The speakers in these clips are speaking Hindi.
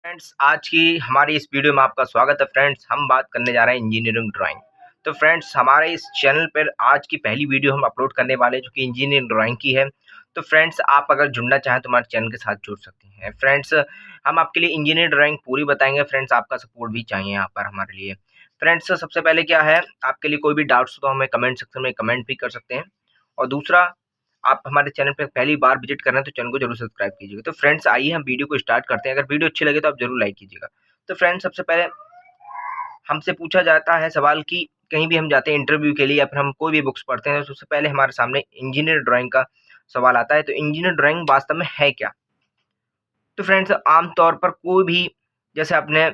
फ्रेंड्स, आज की हमारी इस वीडियो में आपका स्वागत है। फ्रेंड्स, हम बात करने जा रहे हैं इंजीनियरिंग ड्राइंग। तो फ्रेंड्स, हमारे इस चैनल पर आज की पहली वीडियो हम अपलोड करने वाले हैं जो कि इंजीनियरिंग ड्राइंग की है। तो फ्रेंड्स, आप अगर जुड़ना चाहें तो हमारे चैनल के साथ जुड़ सकते हैं। फ्रेंड्स, हम आपके लिए इंजीनियरिंग ड्राइंग पूरी बताएंगे। फ्रेंड्स, आपका सपोर्ट भी चाहिए यहाँ पर हमारे लिए। फ्रेंड्स, सबसे पहले क्या है, आपके लिए कोई भी डाउट्स हो तो हमें कमेंट सेक्शन में कमेंट भी कर सकते हैं। और दूसरा, आप हमारे चैनल पे पहली बार विजिट कर रहे हैं तो चैनल को जरूर सब्सक्राइब कीजिएगा। तो फ्रेंड्स, आइए हम वीडियो को स्टार्ट करते हैं। अगर वीडियो अच्छी लगे तो आप जरूर लाइक कीजिएगा। तो फ्रेंड्स, सबसे पहले हमसे पूछा जाता है सवाल कि कहीं भी हम जाते हैं इंटरव्यू के लिए या फिर हम कोई भी बुक्स पढ़ते हैं तो सबसे पहले हमारे सामने इंजीनियर ड्राइंग का सवाल आता है। तो इंजीनियर ड्राइंग वास्तव में है क्या? तो फ्रेंड्स, आमतौर पर कोई भी, जैसे आपने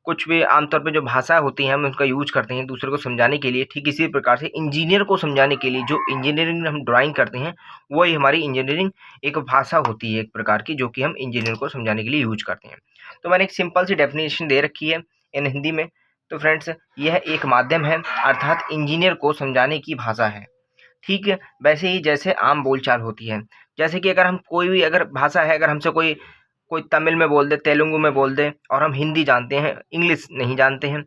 कुछ भी आमतौर पे जो भाषा होती है हम उसका यूज करते हैं दूसरे को समझाने के लिए, ठीक इसी प्रकार से इंजीनियर को समझाने के लिए जो इंजीनियरिंग में हम ड्राइंग करते हैं वही हमारी इंजीनियरिंग एक भाषा होती है एक प्रकार की, जो कि हम इंजीनियर को समझाने के लिए यूज करते हैं। तो मैंने एक सिंपल सी डेफिनेशन दे रखी है इन हिंदी में। तो फ्रेंड्स, यह एक माध्यम है, अर्थात इंजीनियर को समझाने की भाषा है। ठीक है, वैसे ही जैसे आम बोलचाल होती है, जैसे कि अगर हम कोई भी अगर भाषा है, अगर हमसे कोई कोई तमिल में बोल दे, तेलुगु में बोल दे और हम हिंदी जानते हैं, इंग्लिश नहीं जानते हैं,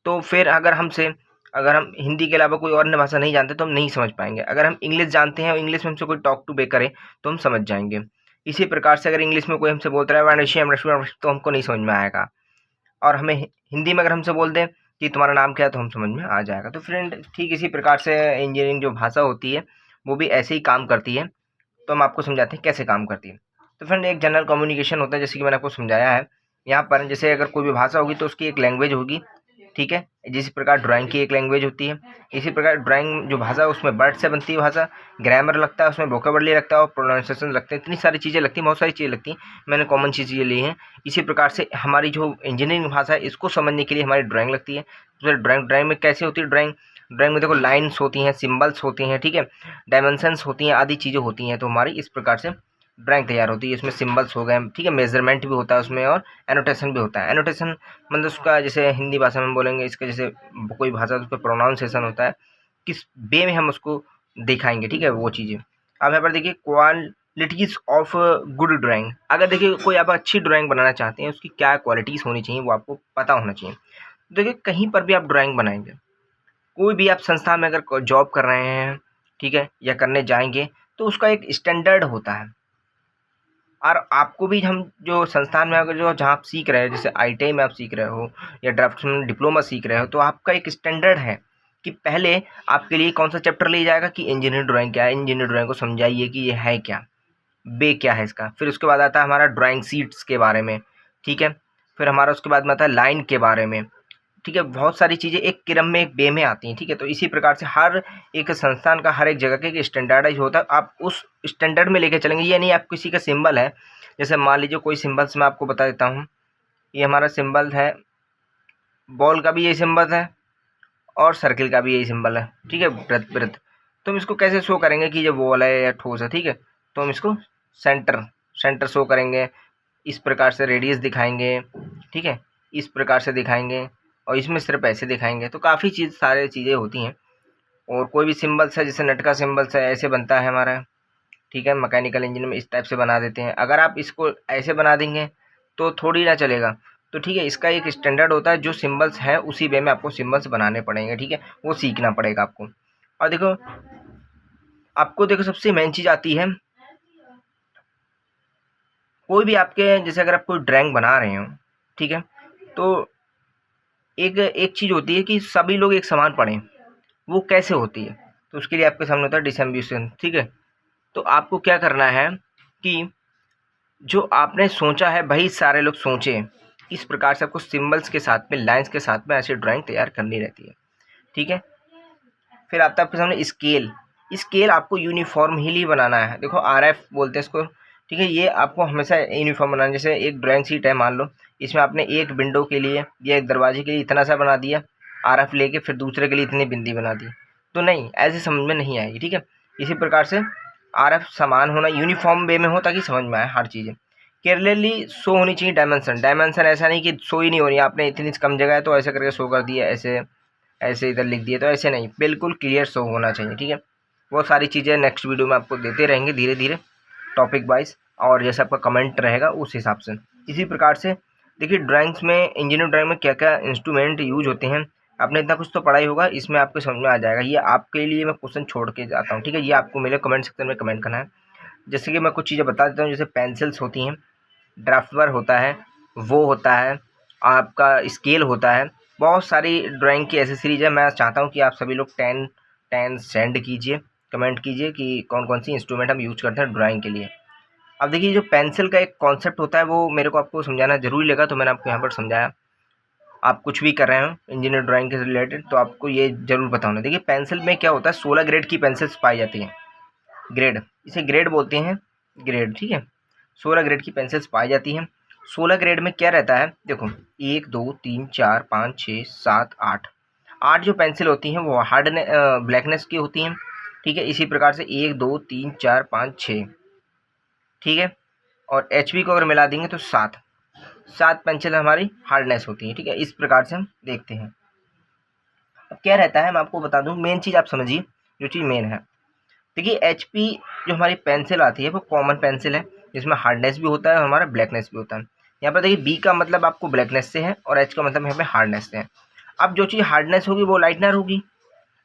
तो फिर अगर हम हिंदी के अलावा कोई और अन्य भाषा नहीं जानते तो हम नहीं समझ पाएंगे। अगर हम इंग्लिश जानते हैं और इंग्लिश में हमसे कोई टॉक टू बे करे तो हम समझ जाएंगे। इसी प्रकार से अगर इंग्लिश में कोई हमसे बोलता है तो हमको नहीं समझ में आएगा। और हमें हिंदी में अगर हमसे बोल दें कि तुम्हारा नाम क्या है तो हम समझ में आ जाएगा। तो फ्रेंड, ठीक इसी प्रकार से इंजीनियरिंग जो भाषा होती है वो भी ऐसे ही काम करती है। तो हम आपको समझाते हैं कैसे काम करती है। तो फ्रेंड, एक जनरल कम्युनिकेशन होता है, जैसे कि मैंने आपको समझाया है। यहाँ पर जैसे अगर कोई भी भाषा होगी तो उसकी एक लैंग्वेज होगी, ठीक है। जिस प्रकार ड्राइंग की एक लैंग्वेज होती है, इसी प्रकार ड्राइंग जो भाषा है उसमें वर्ड से बनती है भाषा, ग्रामर लगता है, उसमें वोकेबुलरी लगता है और प्रोनाउंसिएशन लगते हैं। इतनी सारी चीज़ें लगती हैं, बहुत सारी चीज़ें लगती हैं। मैंने कॉमन चीज़ें ली हैं। इसी प्रकार से हमारी जो इंजीनियरिंग भाषा है इसको समझने के लिए हमारी ड्राइंग लगती है। तो ड्राइंग में कैसे होती है ड्राइंग? ड्राइंग में देखो लाइन्स होती हैं, सिम्बल्स होती हैं, ठीक है, डायमेंशंस होती हैं, आदि चीज़ें होती हैं। तो हमारी इस प्रकार से ड्राइंग तैयार होती है। इसमें सिम्बल्स हो गए, ठीक है, मेजरमेंट भी होता है उसमें और एनोटेशन भी होता है। एनोटेशन मतलब उसका जैसे हिंदी भाषा में बोलेंगे, इसका जैसे कोई भाषा उसका प्रोनाउंसिएशन होता है, किस वे में हम उसको दिखाएंगे, ठीक है, वो चीज़ें। अब यहाँ पर देखिए क्वालिटीज़ ऑफ गुड ड्राइंग। अगर देखिए कोई आप अच्छी ड्राइंग बनाना चाहते हैं उसकी क्या क्वालिटीज़ होनी चाहिए वो आपको पता होना चाहिए। देखिए कहीं पर भी आप ड्राइंग बनाएंगे, कोई भी आप संस्था में अगर जॉब कर रहे हैं, ठीक है, या करने जाएंगे तो उसका एक स्टैंडर्ड होता है। और आपको भी हम जो संस्थान में अगर जो जहाँ आप सीख रहे हैं, जैसे ITI में आप सीख रहे हो या ड्राफ्ट्समैन डिप्लोमा सीख रहे हो, तो आपका एक स्टैंडर्ड है कि पहले आपके लिए कौन सा चैप्टर लिया जाएगा कि इंजीनियर ड्राइंग क्या है, इंजीनियर ड्राइंग को समझाइए कि ये है क्या, बे क्या है इसका। फिर उसके बाद आता है हमारा ड्राइंग सीट्स के बारे में, ठीक है। फिर हमारा उसके बाद में आता है लाइन के बारे में, ठीक है। बहुत सारी चीज़ें एक क्रम में एक वे में आती हैं, ठीक है। तो इसी प्रकार से हर एक संस्थान का हर एक जगह का एक स्टैंडर्डाइज होता है। आप उस स्टैंडर्ड में लेके चलेंगे। ये नहीं आप किसी का सिंबल है, जैसे मान लीजिए कोई सिंबल्स मैं आपको बता देता हूँ। ये हमारा सिंबल है, बॉल का भी यही सिंबल है और सर्किल का भी यही सिंबल है, ठीक है, वृत्त वृत्त। तो हम इसको कैसे शो करेंगे कि ये बॉल है या ठोस है, ठीक है। तो हम इसको सेंटर सेंटर शो करेंगे, इस प्रकार से रेडियस दिखाएंगे, ठीक है, इस प्रकार से दिखाएंगे और इसमें सिर्फ ऐसे दिखाएंगे। तो काफ़ी सारे चीज़ें होती हैं। और कोई भी सिंबल्स है, जैसे नट का सिंबल्स है, ऐसे बनता है हमारा, ठीक है। मैकेनिकल इंजन में इस टाइप से बना देते हैं। अगर आप इसको ऐसे बना देंगे तो थोड़ी ना चलेगा। तो ठीक है, इसका एक स्टैंडर्ड होता है, जो सिंबल्स है उसी वे में आपको सिंबल्स बनाने पड़ेंगे, ठीक है, वो सीखना पड़ेगा आपको। और देखो सबसे मेन चीज़ आती है, कोई भी आपके जैसे अगर आप कोई ड्राइंग बना रहे हो, ठीक है, तो एक चीज़ होती है कि सभी लोग एक समान पढ़ें। वो कैसे होती है? तो उसके लिए आपके सामने होता है डिस्ट्रीब्यूशन, ठीक है। तो आपको क्या करना है कि जो आपने सोचा है वही सारे लोग सोचें। इस प्रकार से आपको सिंबल्स के साथ में, लाइंस के साथ में ऐसी ड्राइंग तैयार करनी रहती है, ठीक है। फिर आता है आपके सामने स्केल। स्केल आपको यूनिफॉर्मली बनाना है। देखो RF बोलते हैं इसको, ठीक है। ये आपको हमेशा यूनिफॉर्म बनाना है। जैसे एक ड्राइंग शीट है, मान लो इसमें आपने एक विंडो के लिए या एक दरवाजे के लिए इतना सा बना दिया RF लेके, फिर दूसरे के लिए इतनी बिंदी बना दी, तो नहीं, ऐसे समझ में नहीं आएगी, ठीक है। इसी प्रकार से RF समान होना, यूनिफॉर्म वे में हो ताकि समझ में आए हर चीज़ें। क्लियरली शो होनी चाहिए डायमेंशन। डायमेंशन ऐसा नहीं कि शो ही नहीं हो रही है, आपने इतनी कम जगह है तो ऐसे करके शो कर दिया, ऐसे ऐसे इधर लिख दिए, तो ऐसे नहीं, बिल्कुल क्लियर शो होना चाहिए, ठीक है। वो सारी चीज़ें नेक्स्ट वीडियो में आपको देते रहेंगे धीरे धीरे टॉपिक वाइज, और जैसे आपका कमेंट रहेगा उस हिसाब से। इसी प्रकार से देखिए ड्राइंग्स में, इंजीनियरिंग ड्राइंग में क्या क्या इंस्ट्रूमेंट यूज होते हैं, आपने इतना कुछ तो पढ़ा ही होगा, इसमें आपको समझ में आ जाएगा। ये आपके लिए मैं क्वेश्चन छोड़ के जाता हूँ, ठीक है। ये आपको मेरे कमेंट सेक्शन में कमेंट करना है। जैसे कि मैं कुछ चीज़ें बता देता हूँ, जैसे पेंसिल्स होती हैं, ड्राफ्टर होता है, वो होता है, आपका स्केल होता है, बहुत सारी ड्राइंग की एसेसरीज है। मैं चाहता हूँ कि आप सभी लोग 10 सेंड कीजिए, कमेंट कीजिए कि कौन कौन सी इंस्ट्रूमेंट हम यूज करते हैं ड्राइंग के लिए। अब देखिए जो पेंसिल का एक कॉन्सेप्ट होता है वो मेरे को आपको समझाना ज़रूरी लगा, तो मैंने आपको यहाँ पर समझाया। आप कुछ भी कर रहे हो इंजीनियर ड्राइंग के रिलेटेड तो आपको ये ज़रूर पता होना। देखिए पेंसिल में क्या होता है, 16 ग्रेड की पेंसिल्स पाई जाती हैं। ग्रेड, इसे ग्रेड बोलते हैं, ग्रेड, ठीक है। 16 ग्रेड की पेंसिल्स पाई जाती हैं। 16 ग्रेड में क्या रहता है, देखो 1 2 3 4 5 6 7 8, 8 जो पेंसिल होती हैं वो हार्ड ब्लैकनेस की होती हैं, ठीक है। इसी प्रकार से 1 2 3 4 5 6, ठीक है। और HB को अगर मिला देंगे तो 7 पेंसिल हमारी हार्डनेस होती है, ठीक है। इस प्रकार से हम देखते हैं। अब क्या रहता है मैं आपको बता दूं, मेन चीज़ आप समझिए, जो चीज़ मेन है। देखिए HP जो हमारी पेंसिल आती है वो कॉमन पेंसिल है, जिसमें हार्डनेस भी होता है और हमारा ब्लैकनेस भी होता है। यहाँ पर देखिए B का मतलब आपको ब्लैकनेस से है और H का मतलब यहाँ पे हार्डनेस से है। अब जो चीज़ हार्डनेस होगी वो लाइटनर होगी,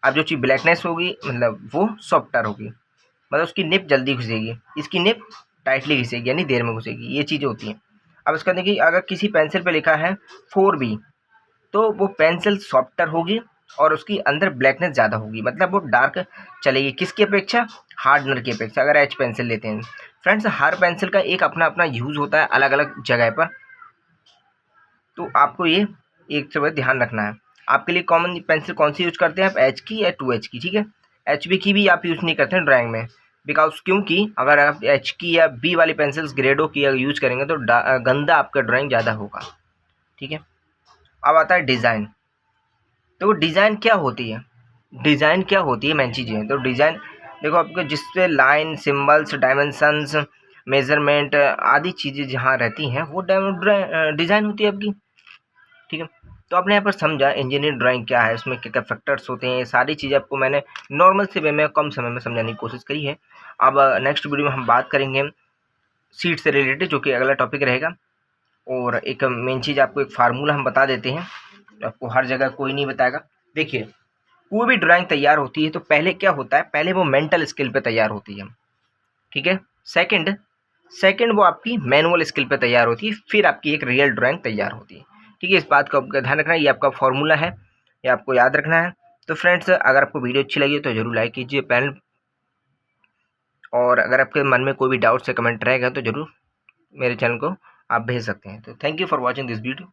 अब जो चीज़ ब्लैकनेस होगी मतलब वो सॉफ्टर होगी, मतलब उसकी निप जल्दी घुसेगी, इसकी निप टाइटली घुसेगी यानी देर में घुसेगी, ये चीज़ें होती हैं। अब इसका देखिए अगर किसी पेंसिल पे लिखा है 4B तो वो पेंसिल सॉफ्टर होगी और उसकी अंदर ब्लैकनेस ज़्यादा होगी, मतलब वो डार्क चलेगी किसकी अपेक्षा, हार्डनर की अपेक्षा। अगर H पेंसिल लेते हैं फ्रेंड्स, हर पेंसिल का एक अपना अपना यूज़ होता है अलग अलग जगह पर, तो आपको ये एक से ध्यान रखना है। आपके लिए कॉमन पेंसिल कौन सी यूज करते हैं आप, H की या 2H की, ठीक है। HB की भी आप यूज़ नहीं करते हैं ड्राइंग में, बिकॉज क्योंकि अगर आप H की या B वाली पेंसिल्स ग्रेडो की यूज़ करेंगे तो गंदा आपका ड्राइंग ज़्यादा होगा, ठीक है। अब आता है डिज़ाइन। तो डिज़ाइन क्या होती है, डिज़ाइन क्या होती है, मेन चीज़ें हैं। तो डिज़ाइन देखो आपको, जिससे लाइन, सिंबल्स, डायमेंशंस, मेजरमेंट आदि चीज़ें जहाँ रहती हैं वो डिज़ाइन होती है आपकी, ठीक है। तो आपने यहाँ पर समझा इंजीनियरिंग ड्राइंग क्या है, उसमें क्या क्या फैक्टर्स होते हैं, ये सारी चीज़ें आपको मैंने नॉर्मल से वे में कम समय में समझाने की कोशिश करी है। अब नेक्स्ट वीडियो में हम बात करेंगे सीट से रिलेटेड, जो कि अगला टॉपिक रहेगा। और एक मेन चीज़ आपको एक फार्मूला हम बता देते हैं, आपको हर जगह कोई नहीं बताएगा। देखिए कोई भी ड्राइंग तैयार होती है तो पहले क्या होता है, पहले वो मेंटल स्किल पे तैयार होती है, ठीक है। सेकंड वो आपकी मैनुअल स्किल पे तैयार होती है, फिर आपकी एक रियल ड्राइंग तैयार होती है, ठीक है। इस बात का आपका ध्यान रखना है, ये आपका फॉर्मूला है, ये आपको याद रखना है। तो फ्रेंड्स अगर आपको वीडियो अच्छी लगी तो जरूर लाइक कीजिए पैनल, और अगर आपके मन में कोई भी डाउट से कमेंट रहेगा तो जरूर मेरे चैनल को आप भेज सकते हैं। तो thank you for watching this video.